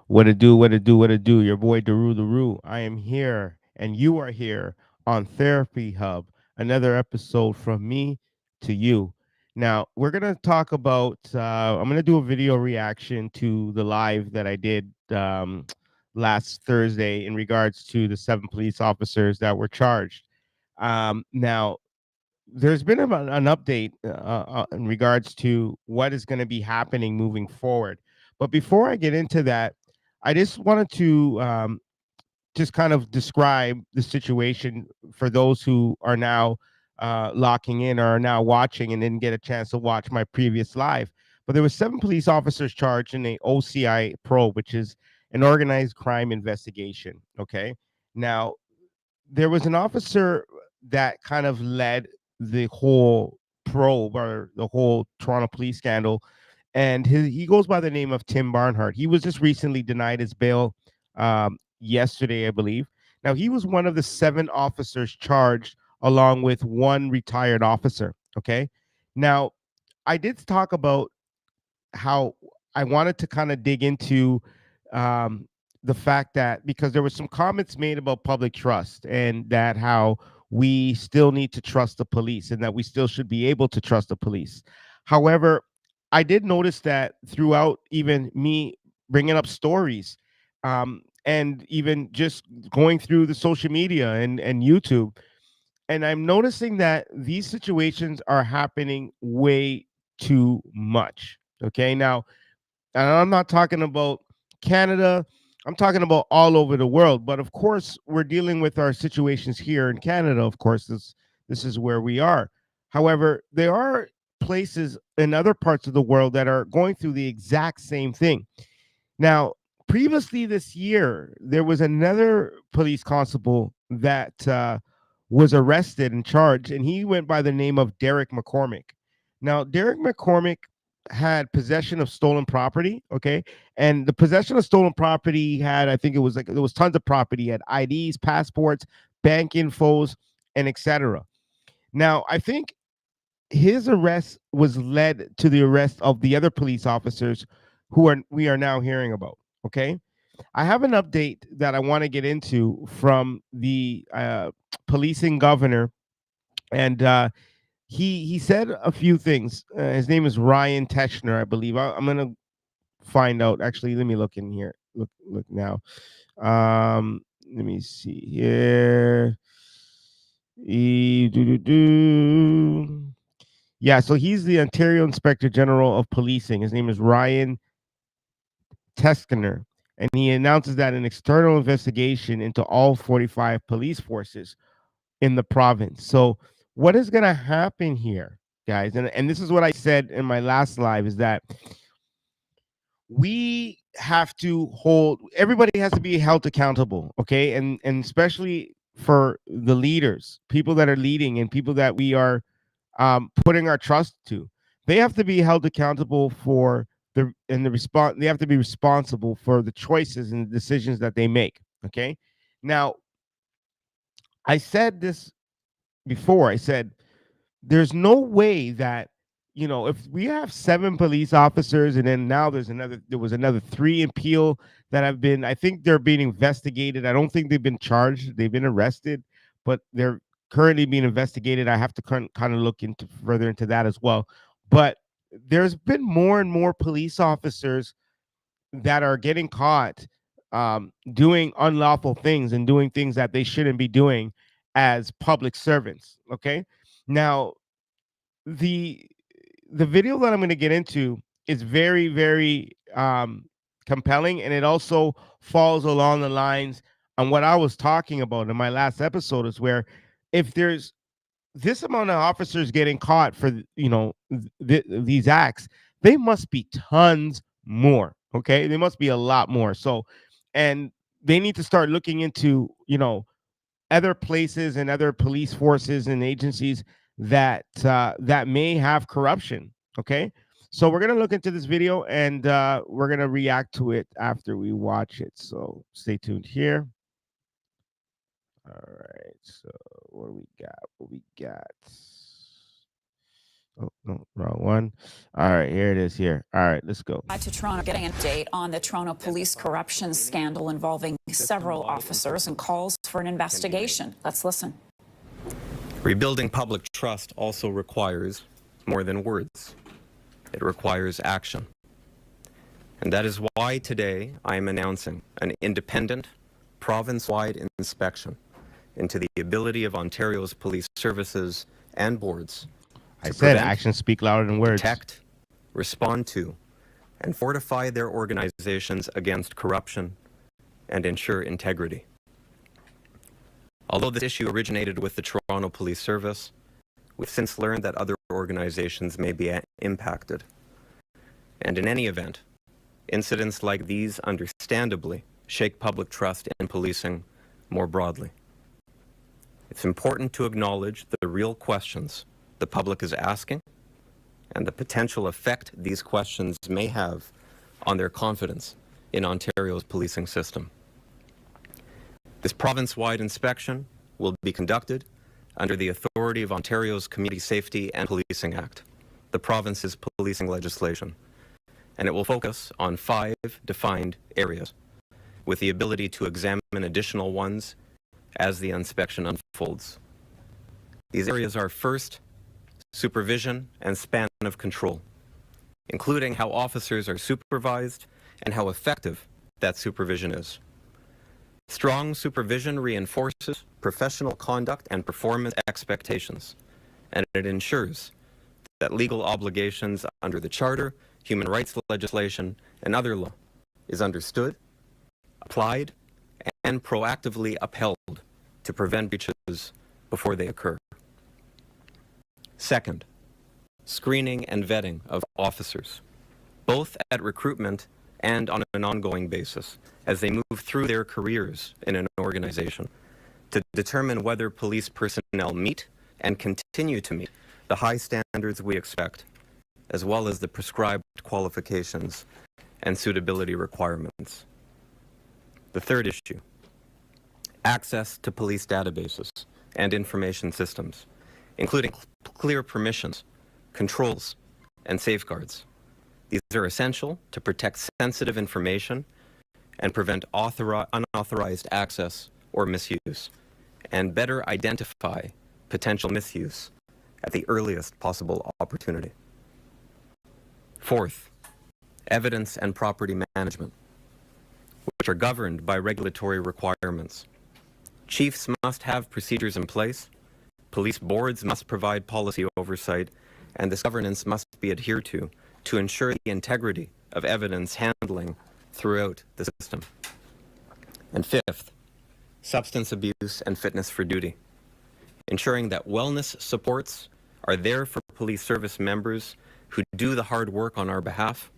What it do, what it do, what it do. Your boy Darue the Rue. I am here and you are here on Therapy Hub. Another episode from me to you. Now, we're going to talk about, I'm going to do a video reaction to the live that I did last Thursday in regards to the 7 police officers that were charged. Now, there's been an update in regards to what is going to be happening moving forward. But before I get into that, I just wanted to just kind of describe the situation for those who are now locking in or are now watching and didn't get a chance to watch my previous live. But there were 7 police officers charged in a OCI probe, which is an organized crime investigation. Okay. Now, there was an officer that kind of led the whole probe or the whole Toronto police scandal, and he goes by the name of Tim Barnhart. He was just recently denied his bail yesterday, I believe. Now he was one of the 7 officers charged, along with one retired officer. Okay, now I did talk about how I wanted to kind of dig into um, the fact that because there were some comments made about public trust and that how we still need to trust the police and that we still should be able to trust the police. However, I did notice that throughout even me bringing up stories and even just going through the social media and YouTube, and I'm noticing that these situations are happening way too much. Okay, now and I'm not talking about Canada. I'm talking about all over the world. But of course, we're dealing with our situations here in Canada. Of course, this is where we are. However, there are places in other parts of the world that are going through the exact same thing. Now, previously this year, there was another police constable that was arrested and charged, and he went by the name of Derek McCormick. Now, Derek McCormick had possession of stolen property, okay? And the possession of stolen property had, I think it was like, there was tons of property. He had IDs, passports, bank infos, and etc. Now, I think his arrest was led to the arrest of the other police officers who are we are now hearing about. Okay, I have an update that I want to get into from the policing governor, and he said a few things. His name is Ryan Teschner, I believe. I'm gonna find out. Actually, let me look in here. Look now. Let me see here. Yeah, so he's the Ontario Inspector General of Policing. His name is Ryan Teschner, and he announces that an external investigation into all 45 police forces in the province. So, what is going to happen here, guys? And this is what I said in my last live is that we have to hold everybody has to be held accountable, okay? And especially for the leaders, people that are leading and people that we are putting our trust to. They have to be held accountable for the response. They have to be responsible for the choices and the decisions that they make. Okay. Now, I said this before. I said there's no way that if we have 7 police officers and then now there was another 3 in Peel that have been, I think they're being investigated. I don't think they've been charged. They've been arrested, but they're currently being investigated. I have to kind of look into further into that as well. But there's been more and more police officers that are getting caught doing unlawful things and doing things that they shouldn't be doing as public servants. Okay. Now, the the video that I'm going to get into is very, very compelling, and it also falls along the lines on what I was talking about in my last episode. Is where if there's this amount of officers getting caught for these acts, they must be tons more. Okay, they must be a lot more. So, and they need to start looking into other places and other police forces and agencies that may have corruption. Okay, so we're gonna look into this video and we're gonna react to it after we watch it. So stay tuned here. All right. So what do we got? What we got? Oh, no, wrong one. All right, here it is here. All right, let's go. To Toronto, getting an update on the Toronto police corruption scandal involving several officers and calls for an investigation. Let's listen. Rebuilding public trust also requires more than words. It requires action. And that is why today I am announcing an independent, province-wide inspection into the ability of Ontario's police services and boards I to said prevent, actions speak louder than words. detect, respond to, and fortify their organizations against corruption and ensure integrity. Although this issue originated with the Toronto Police Service, we've since learned that other organizations may be impacted. And in any event, incidents like these understandably shake public trust in policing more broadly. It's important to acknowledge the real questions the public is asking and the potential effect these questions may have on their confidence in Ontario's policing system. This province-wide inspection will be conducted under the authority of Ontario's Community Safety and Policing Act, the province's policing legislation, and it will focus on 5 defined areas, with the ability to examine additional ones as the inspection unfolds. These areas are first, supervision and span of control, including how officers are supervised and how effective that supervision is. Strong supervision reinforces professional conduct and performance expectations, and it ensures that legal obligations under the Charter, human rights legislation, and other law is understood, applied, and proactively upheld to prevent breaches before they occur. Second, screening and vetting of officers, both at recruitment and on an ongoing basis as they move through their careers in an organization to determine whether police personnel meet and continue to meet the high standards we expect, as well as the prescribed qualifications and suitability requirements. The third issue, access to police databases and information systems, including clear permissions, controls, and safeguards. These are essential to protect sensitive information and prevent unauthorized access or misuse, and better identify potential misuse at the earliest possible opportunity. Fourth, evidence and property management, which are governed by regulatory requirements. Chiefs must have procedures in place, police boards must provide policy oversight, and this governance must be adhered to ensure the integrity of evidence handling throughout the system. And fifth, substance abuse and fitness for duty, ensuring that wellness supports are there for police service members who do the hard work on our behalf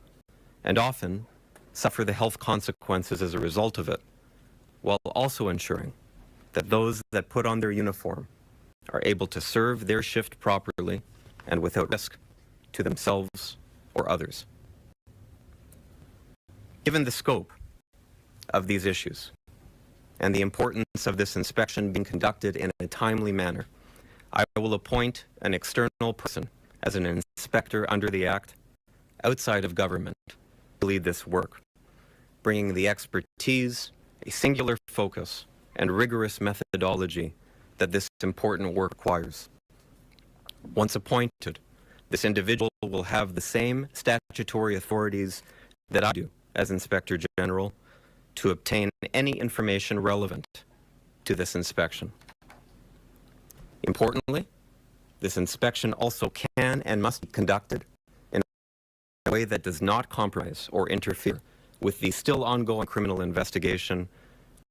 and often suffer the health consequences as a result of it, while also ensuring that those that put on their uniform are able to serve their shift properly and without risk to themselves or others. Given the scope of these issues and the importance of this inspection being conducted in a timely manner, I will appoint an external person as an inspector under the Act outside of government to lead this work, bringing the expertise, a singular focus, and rigorous methodology that this important work requires. Once appointed, this individual will have the same statutory authorities that I do as Inspector General to obtain any information relevant to this inspection. Importantly, this inspection also can and must be conducted in a way that does not compromise or interfere with the still ongoing criminal investigation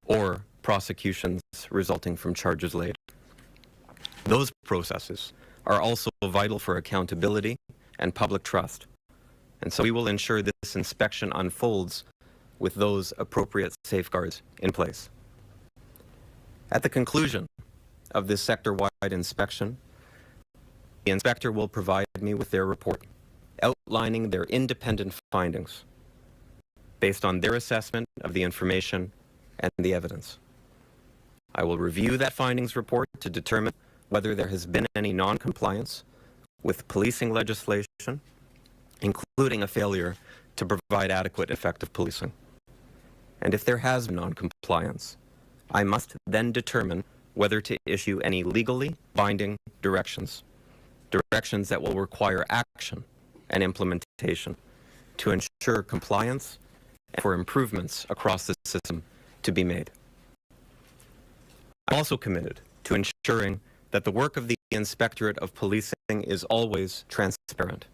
or prosecutions resulting from charges laid. Those processes are also vital for accountability and public trust, and so we will ensure this inspection unfolds with those appropriate safeguards in place. At the conclusion of this sector-wide inspection, the inspector will provide me with their report outlining their independent findings based on their assessment of the information and the evidence. I will review that findings report to determine whether there has been any non-compliance with policing legislation, including a failure to provide adequate, effective policing. And if there has been non-compliance, I must then determine whether to issue any legally binding directions that will require action and implementation to ensure compliance and for improvements across the system to be made. I'm also committed to ensuring that the work of the Inspectorate of Policing is always transparent.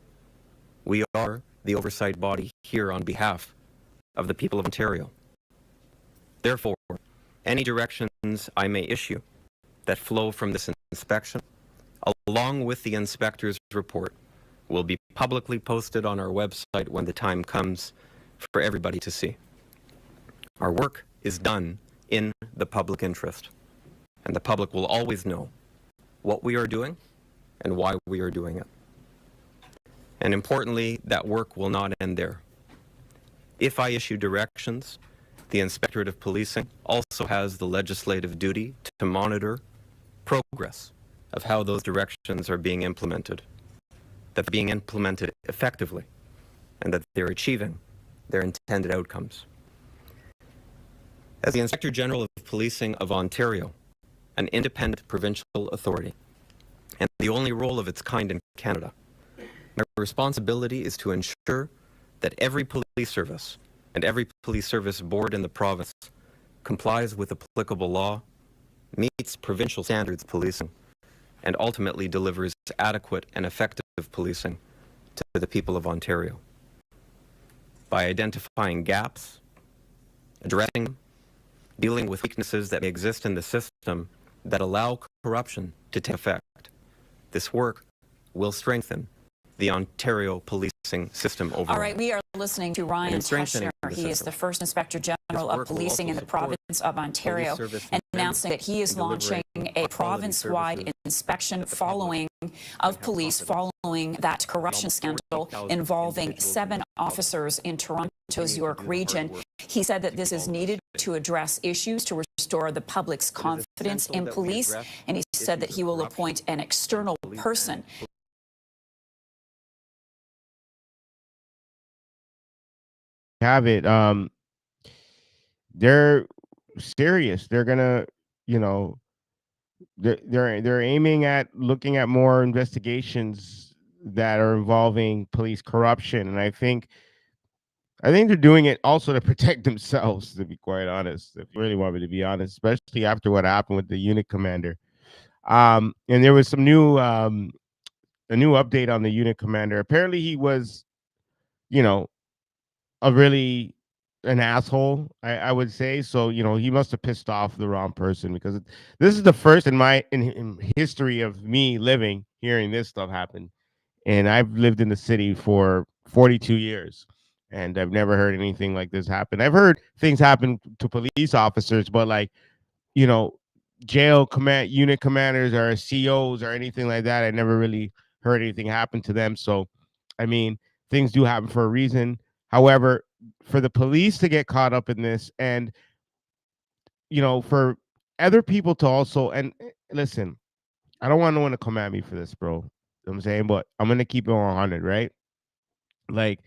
We are the oversight body here on behalf of the people of Ontario. Therefore, any directions I may issue that flow from this inspection, along with the inspector's report, will be publicly posted on our website when the time comes for everybody to see. Our work is done in the public interest, and the public will always know what we are doing and why we are doing it. And importantly, that work will not end there. If I issue directions, the Inspectorate of Policing also has the legislative duty to monitor progress of how those directions are being implemented, that they're being implemented effectively, and that they're achieving their intended outcomes. As the Inspector General of Policing of Ontario, an independent provincial authority, and the only role of its kind in Canada, my responsibility is to ensure that every police service and every police service board in the province complies with applicable law, meets provincial standards of policing, and ultimately delivers adequate and effective policing to the people of Ontario. By identifying gaps, addressing them, dealing with weaknesses that may exist in the system that allow corruption to take effect, this work will strengthen the Ontario policing system overall. All right, we are listening to Ryan Teschner. He is the first Inspector General of Policing in the province of Ontario, announcing that he is launching a province-wide inspection of police following that corruption scandal involving 7 officers in Toronto's York region. He said that this is needed to address issues to restore the public's confidence in police, and he said that he will appoint an external person have it. They're serious. They're gonna, you know, they're aiming at looking at more investigations that are involving police corruption, and I think they're doing it also to protect themselves. To be quite honest, if you really want me to be honest, especially after what happened with the unit commander. And there was some new a new update on the unit commander. Apparently, he was, you know, a really an asshole, I would say. So, you know, he must have pissed off the wrong person, because this is the first in history of me living hearing this stuff happen. And I've lived in the city for 42 years, and I've never heard anything like this happen. I've heard things happen to police officers, but like, you know, jail command unit commanders or COs or anything like that, I never really heard anything happen to them. So, I mean, things do happen for a reason. However, for the police to get caught up in this, and, you know, for other people to also, and listen, I don't want no one to come at me for this, bro. You know what I'm saying, but I'm gonna keep it 100, right? Like,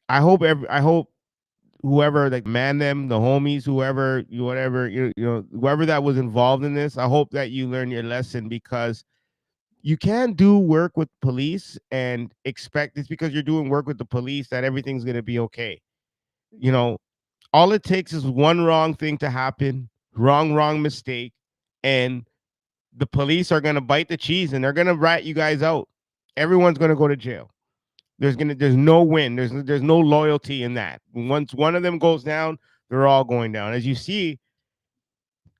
I hope whoever like man them, the homies, whatever, you know, whoever that was involved in this, I hope that you learn your lesson, because you can't do work with police and expect it's because you're doing work with the police that everything's gonna be okay. You know, all it takes is one wrong thing to happen, wrong mistake, and the police are gonna bite the cheese and they're gonna rat you guys out. Everyone's gonna go to jail. There's no win. There's no loyalty in that. Once one of them goes down, they're all going down. As you see,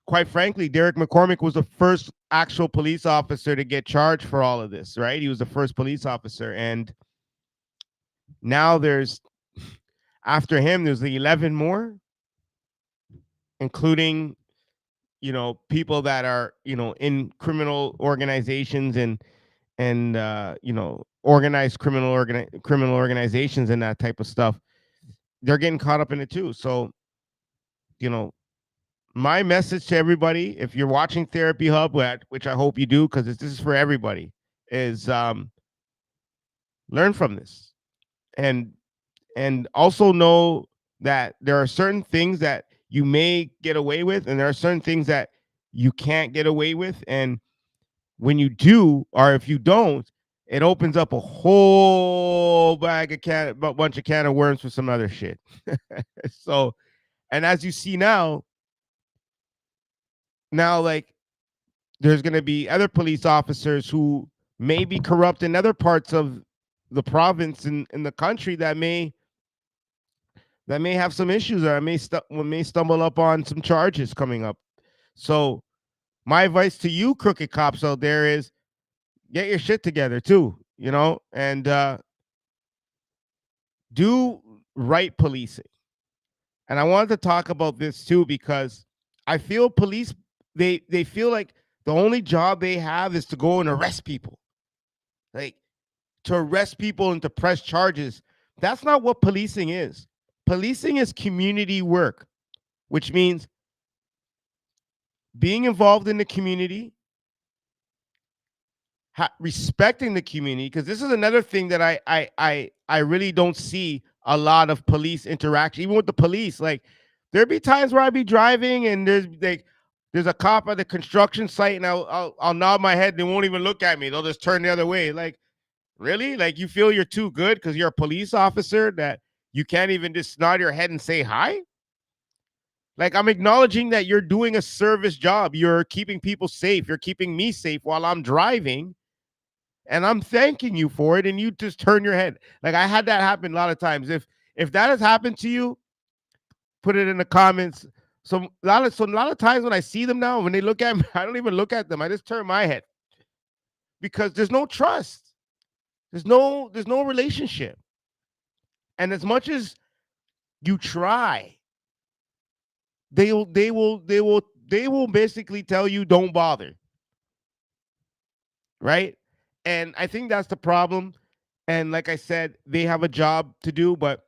quite frankly, Derek McCormick was the first actual police officer to get charged for all of this, right? He was the first police officer, and now there's after him there's the 11 more, including, you know, people that are, you know, in criminal organizations and you know, organized criminal organizations and that type of stuff. They're getting caught up in it too. So, you know, my message to everybody, if you're watching Therapy Hub, which I hope you do, because this is for everybody. is learn from this, and also know that there are certain things that you may get away with, and there are certain things that you can't get away with. And when you do, or if you don't, it opens up a whole bunch of can of worms for some other shit. So, and as you see now, like, there's going to be other police officers who may be corrupt in other parts of the province and in the country that may have some issues, or may stumble up on some charges coming up. So my advice to you crooked cops out there is get your shit together too, and do right policing. And I wanted to talk about this too because I feel police, they feel like the only job they have is to go and arrest people. Like, to arrest people and to press charges. That's not what policing is. Policing is community work, which means being involved in the community, respecting the community, because this is another thing that I really don't see a lot of police interaction, even with the police. Like, there'd be times where I'd be driving and there's a cop at the construction site, and I'll nod my head and they won't even look at me. They'll just turn the other way. Like, really? Like, you feel you're too good because you're a police officer that you can't even just nod your head and say hi? Like, I'm acknowledging that you're doing a service job. You're keeping people safe. You're keeping me safe while I'm driving. And I'm thanking you for it. And you just turn your head. Like, I had that happen a lot of times. If that has happened to you, put it in the comments. So a lot of times when I see them now, when they look at me, I don't even look at them. I just turn my head because there's no trust. There's no relationship. And as much as you try, they will basically tell you don't bother. Right? And I think that's the problem. And like I said, they have a job to do, but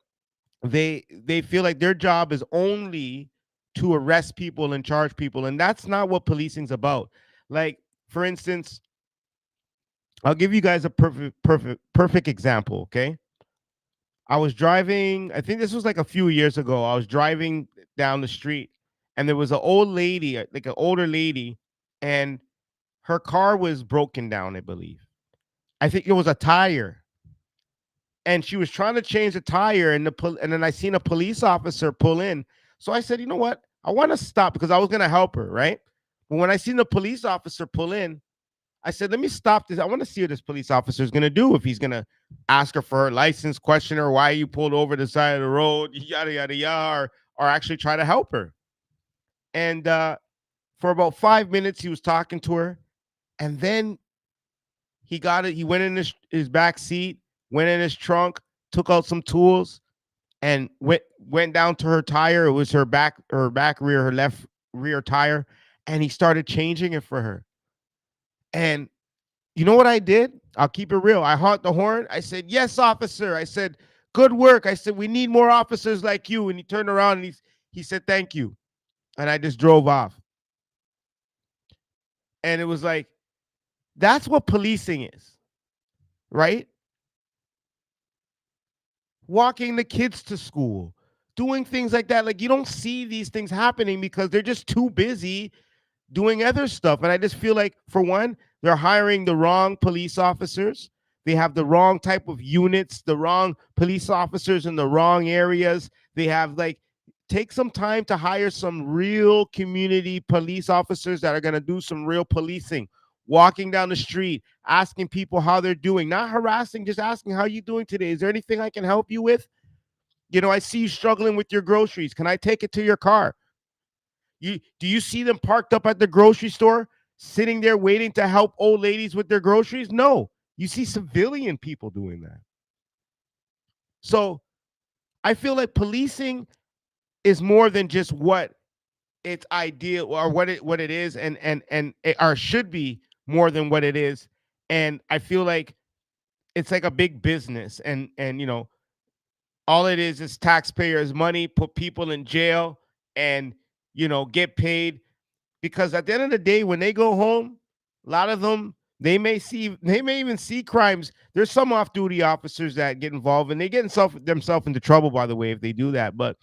they feel like their job is only to arrest people and charge people, and that's not what policing's about. Like, for instance, I'll give you guys a perfect example, okay? I was driving, I think this was like a few years ago. I was driving down the street and there was an old lady, like an older lady, and her car was broken down, I believe. I think it was a tire. And she was trying to change the tire, and then I seen a police officer pull in. So I said, you know what? I want to stop because I was going to help her, right? But when I seen the police officer pull in, I said, let me stop this. I want to see what this police officer is going to do. If he's going to ask her for her license, question her why you pulled over the side of the road, yada, yada, yada, or actually try to help her. And for about 5 minutes, he was talking to her. And then he got it. He went in his back seat, went in his trunk, took out some tools, and went down to her tire. It was her back rear, her left rear tire. And he started changing it for her. And you know what I did? I'll keep it real. I honked the horn. I said, yes, officer. I said, good work. I said, we need more officers like you. And he turned around and he said, thank you. And I just drove off. And it was like, that's what policing is, right? Walking the kids to school, doing things like that. Like, you don't see these things happening because they're just too busy doing other stuff. And I just feel like, for one, they're hiring the wrong police officers. They have the wrong type of units, the wrong police officers in the wrong areas. They have, like, take some time to hire some real community police officers that are going to do some real policing, walking down the street, asking people how they're doing, not harassing, just asking, how are you doing today? Is there anything I can help you with? You know, I see you struggling with your groceries. Can I take it to your car? Do you see them parked up at the grocery store, sitting there waiting to help old ladies with their groceries? No, you see civilian people doing that. So I feel like policing is more than just what its ideal or what it is, and it, or should be more than what it is. And I feel like it's like a big business, and all it is taxpayers' money, put people in jail, and get paid. Because at the end of the day, when they go home, a lot of them, They may even see crimes. There's some off-duty officers that get involved, and they get themselves into trouble, by the way, if they do that. But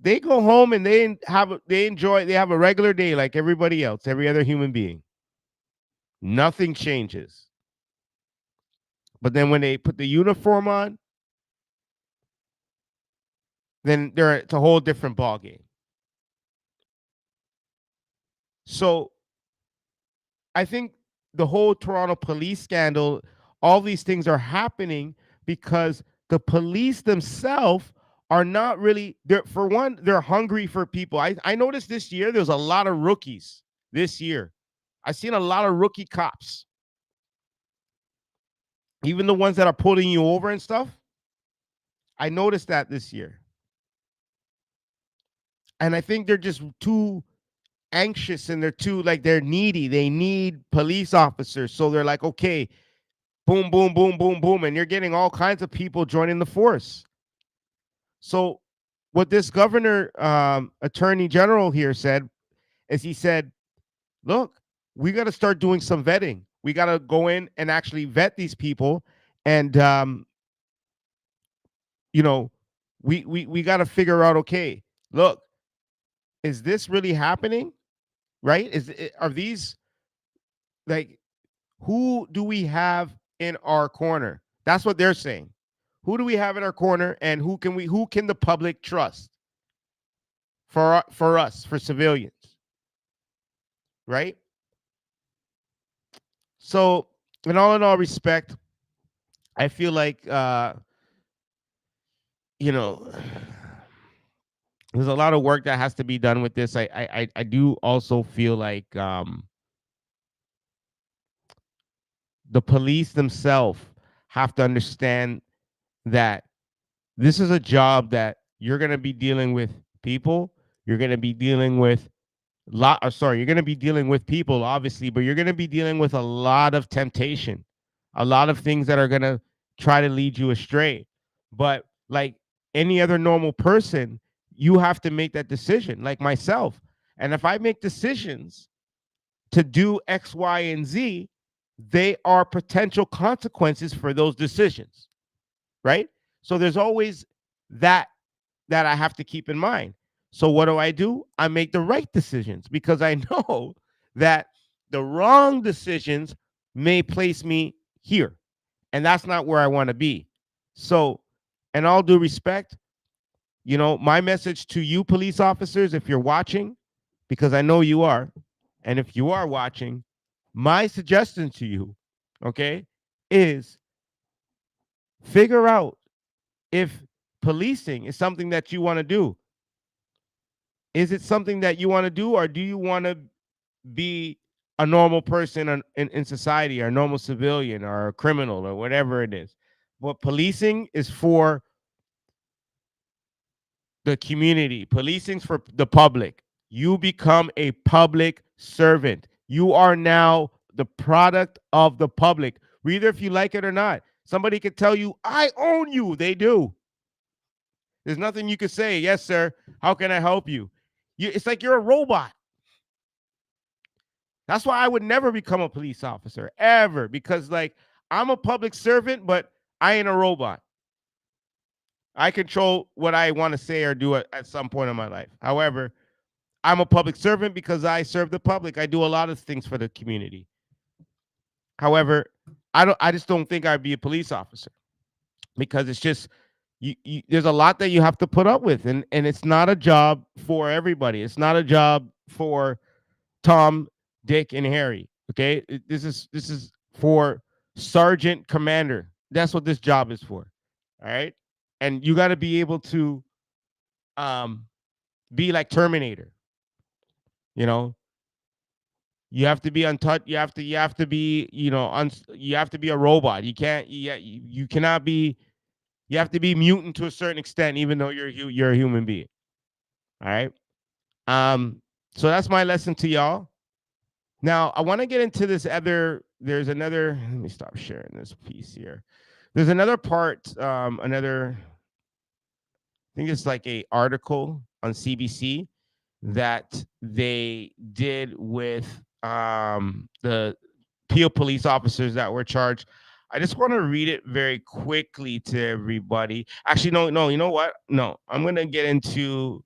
they go home and they have a regular day like everybody else, every other human being. Nothing changes. But then when they put the uniform on, then it's a whole different ballgame. So I think the whole Toronto police scandal, all these things are happening because the police themselves are not really there. For one, they're hungry for people. I noticed this year there's a lot of rookies this year. I've seen a lot of rookie cops. Even the ones that are pulling you over and stuff. I noticed that this year. And I think they're just too anxious and they're needy. They need police officers. So they're like, okay, boom, boom, boom, boom, boom. And you're getting all kinds of people joining the force. So what this governor, attorney general here said is he said, look, we got to start doing some vetting. We got to go in and actually vet these people. And, we got to figure out, okay, look, is this really happening? Right? Are these like, who do we have in our corner? That's what they're saying. Who do we have in our corner, and who can the public trust for us, for civilians? Right? So, in all respect, I feel like there's a lot of work that has to be done with this. I do also feel like the police themselves have to understand that this is a job that you're going to be dealing with people. You're going to be dealing with you're going to be dealing with people, obviously, but you're going to be dealing with a lot of temptation, a lot of things that are going to try to lead you astray. But like any other normal person, you have to make that decision, like myself. And if I make decisions to do X, Y, and Z, they are potential consequences for those decisions, right? So there's always that I have to keep in mind. So what do? I make the right decisions because I know that the wrong decisions may place me here, and that's not where I want to be. So, in all due respect, my message to you police officers, if you're watching, because I know you are, and if you are watching, my suggestion to you, okay, is figure out if policing is something that you want to do. Is it something that you want to do, or do you want to be a normal person in society, or a normal civilian, or a criminal, or whatever it is? But policing is for the community. Policing's for the public. You become a public servant. You are now the product of the public, either if you like it or not. Somebody could tell you, I own you. They do. There's nothing you could say. Yes, sir. How can I help you? It's like you're a robot. That's why I would never become a police officer, ever, because like I'm a public servant, but I ain't a robot. I control what I want to say or do at some point in my life. However, I'm a public servant because I serve the public. I do a lot of things for the community. However, I just don't think I'd be a police officer because it's just there's a lot that you have to put up with, and it's not a job for everybody. It's not a job for Tom, Dick, and Harry. Okay, this is for sergeant commander. That's what this job is for. All right, and you got to be able to be like Terminator. You have to be untouched. You have to be you have to be a robot. You can't. You cannot be. You have to be mutant to a certain extent, even though you're a human being. All right. So that's my lesson to y'all. Now I want to get into this other. There's another. Let me stop sharing this piece here. There's another part. I think it's like a article on CBC that they did with the Peel police officers that were charged. I just want to read it very quickly to everybody. Actually, no, you know what? No, I'm going to get into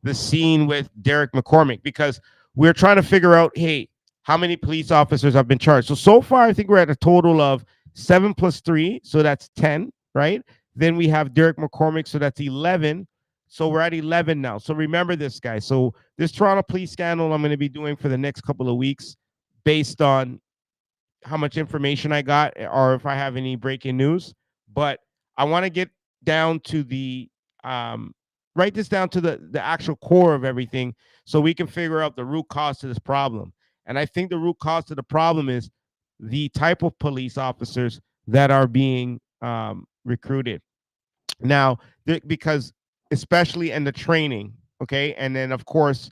the scene with Derek McCormick because we're trying to figure out, hey, how many police officers have been charged. So far, I think we're at a total of 7 plus 3, so that's 10, right? Then we have Derek McCormick, so that's 11. So we're at 11 now. So remember this, guys. So this Toronto police scandal, I'm going to be doing for the next couple of weeks, based on how much information I got or if I have any breaking news. But I want to get down to the write this down to the actual core of everything so we can figure out the root cause to this problem. And I think the root cause to the problem is the type of police officers that are being recruited now, because especially in the training, okay, and then of course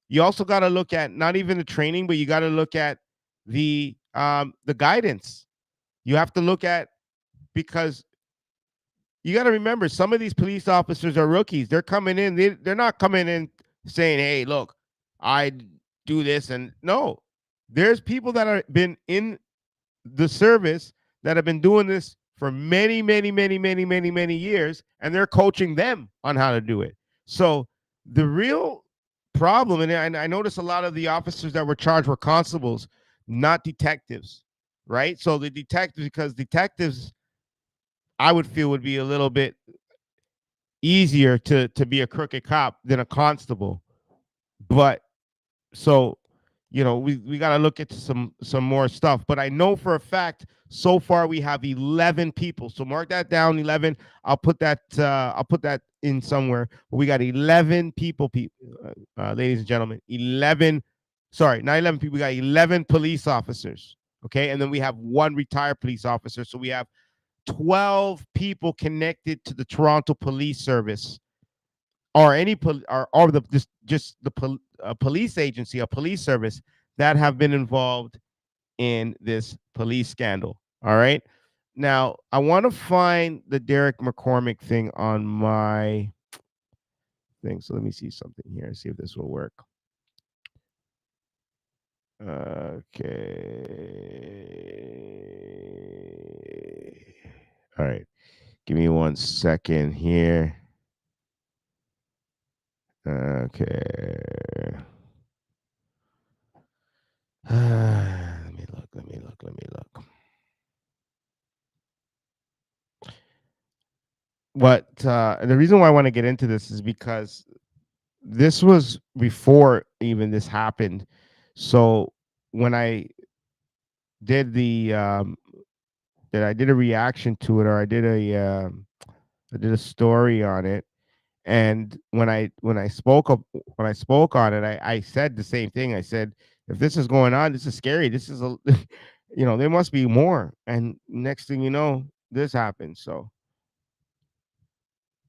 you also got to look at not even the training, but you got to look at the guidance. You have to look at, because you got to remember some of these police officers are rookies. They're coming in. They're not coming in saying, "Hey, look, I do this," and no, there's people that are been in the service that have been doing this for many, many, many, many, many, many years, and they're coaching them on how to do it. So the real problem, and I noticed a lot of the officers that were charged were constables, not detectives, right? So the detectives, because detectives, I would feel would be a little bit easier to be a crooked cop than a constable. But so we got to look at some more stuff, but I know for a fact so far we have 11 people, so mark that down, 11. I'll put that in somewhere. We got 11 people, ladies and gentlemen, 11, sorry, not 11 people, we got 11 police officers, okay, and then we have one retired police officer, so we have 12 people connected to the Toronto Police Service, or any or the just the police agency, a police service, that have been involved in this police scandal. All right. Now I want to find the Derek McCormick thing on my thing. So let me see something here. See if this will work. Okay. All right. Give me 1 second here. Okay. Let me look. Let me look. Let me look. What the reason why I want to get into this is because this was before even this happened. So when I did the that I did a reaction to it, or I did a story on it, and when I spoke on it, I said the same thing. I said, if this is going on, this is scary. This is a there must be more. And next thing you know, this happened. So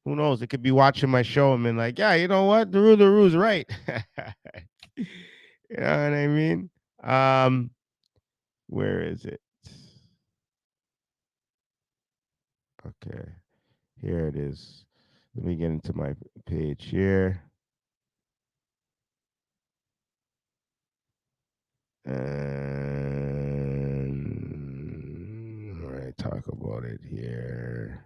who knows? It could be watching my show and been like, yeah, you know what? Darue the Rue's right. You know what I mean? Um, where is it? Okay, here it is. Let me get into my page here. And all right, talk about it here.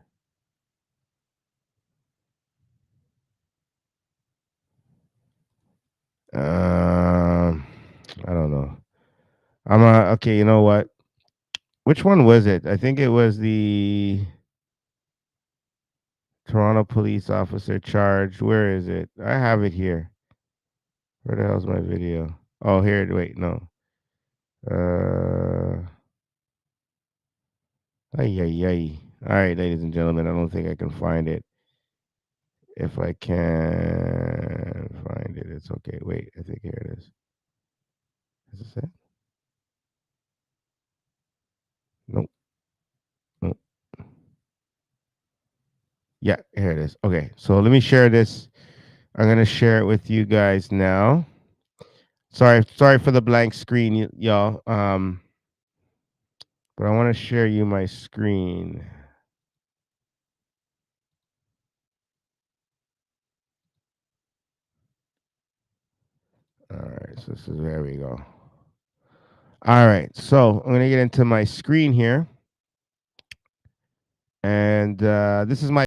I don't know. Okay. You know what? Which one was it? I think it was the Toronto police officer charged. Where is it? I have it here. Where the hell's my video? Oh, here. Wait, no. Uh, ay, ay, ay. All right, ladies and gentlemen, I don't think I can find it. If I can find it, it's okay. Wait, I think here it is. Is this it? Nope. Nope. Yeah, here it is. Okay, so let me share this. I'm gonna share it with you guys now. Sorry for the blank screen, y'all. But I want to share you my screen. All right, so this is there we go. All right, so I'm going to get into my screen here. And this is my